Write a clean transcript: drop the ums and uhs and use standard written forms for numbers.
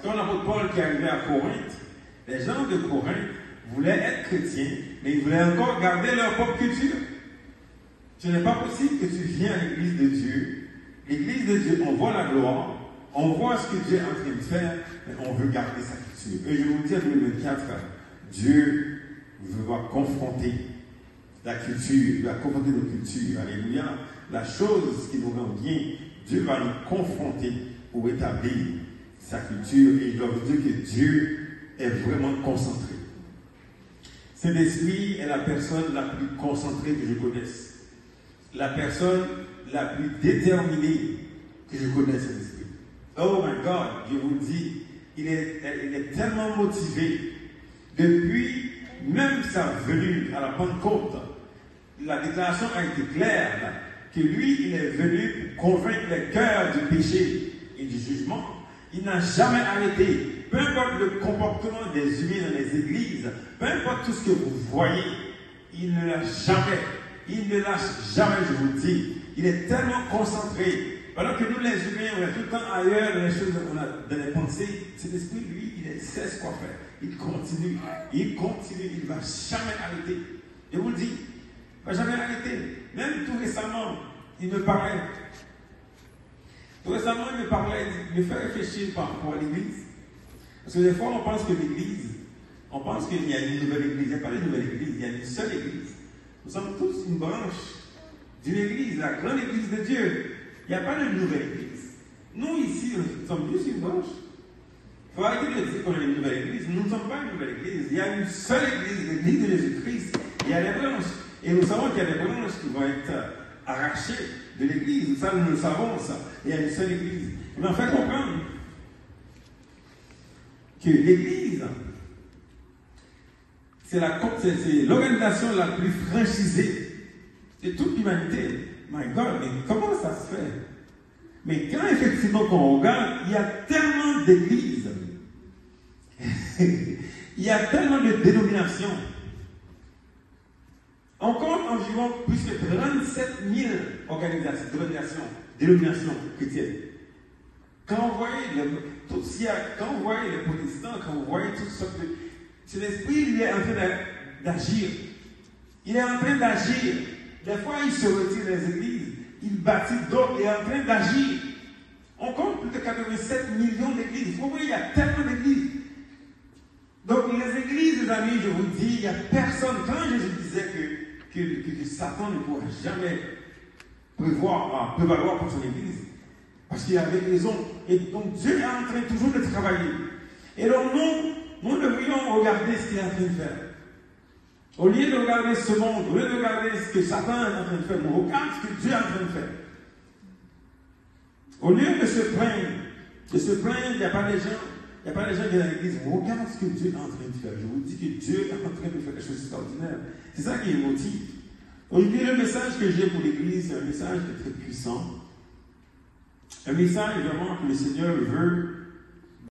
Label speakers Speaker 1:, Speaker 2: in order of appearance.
Speaker 1: quand l'apôtre Paul qui est arrivé à Corinthe, les gens de Corinthe voulaient être chrétiens, mais ils voulaient encore garder leur propre culture. Ce n'est pas possible que tu viennes à l'église de Dieu. L'église de Dieu, on voit la gloire, on voit ce que Dieu est en train de faire, mais on veut garder sa culture. Et je vous dis en 2024, Dieu va confronter la culture, il va confronter nos cultures. Alléluia. La chose qui nous rend bien, Dieu va nous confronter pour établir sa culture. Et je dois vous dire que Dieu est vraiment concentré. Saint-Esprit est la personne la plus concentrée que je connaisse. La personne la plus déterminée que je connaisse, Saint-Esprit. Oh my God, je vous le dis, il est tellement motivé. Depuis même sa venue à la Pentecôte, la déclaration a été claire là, que lui, il est venu pour convaincre les cœurs du péché et du jugement. Il n'a jamais arrêté. Peu importe le comportement des humains dans les églises, peu importe tout ce que vous voyez, il ne lâche jamais. Il ne lâche jamais, je vous le dis. Il est tellement concentré. Alors que nous, les humains, on est tout le temps ailleurs dans les choses, on a dans les pensées. Cet esprit, lui, il sait ce quoi faire. Il continue, il ne va jamais arrêter. Je vous le dis, il ne va jamais arrêter. Même tout récemment, il me parlait. Tout récemment, il me fait réfléchir par rapport à l'église. Parce que des fois, on pense que l'église, on pense qu'il y a une nouvelle église. Il n'y a pas de nouvelle église, il y a une seule église. Nous sommes tous une branche d'une église, la grande église de Dieu. Il n'y a pas de nouvelle église. Nous, ici, nous sommes juste une branche. Il faut arrêter de dire qu'on est une nouvelle église. Nous ne sommes pas une nouvelle église. Il y a une seule église, l'église de Jésus-Christ. Il y a des branches. Et nous savons qu'il y a des branches qui vont être arrachées de l'église. Ça, nous le savons, ça. Il y a une seule église. Mais en fait, comprendre que l'église, c'est l'organisation la plus franchisée de toute l'humanité. My God, mais comment ça se fait? Mais quand effectivement on regarde, il y a tellement d'églises, il y a tellement de dénominations. On compte environ plus de 37 000 dénominations chrétiennes. Quand vous voyez les protestants, quand vous voyez toutes sortes de... C'est l'esprit, il est en train d'agir. Il est en train d'agir. Des fois, il se retire des églises, il bâtit d'autres, il est en train d'agir. On compte plus de 87 millions d'églises. Vous voyez, il y a tellement d'églises. Donc, les églises, les amis, je vous dis, il n'y a personne. Quand Jésus disait que Satan ne pourra jamais prévaloir pour son église, parce qu'il avait raison. Et donc, Dieu est en train toujours de travailler. Et donc, nous devrions regarder ce qu'il est en train de faire. Au lieu de regarder ce monde, au lieu de regarder ce que Satan est en train de faire, on regarde ce que Dieu est en train de faire. Au lieu de se plaindre, il n'y a pas des gens qui viennent à l'église, on regarde ce que Dieu est en train de faire. Je vous dis que Dieu est en train de faire des choses extraordinaires. C'est ça qui est motive. Aujourd'hui, le message que j'ai pour l'église, c'est un message très puissant. Un message vraiment que le Seigneur veut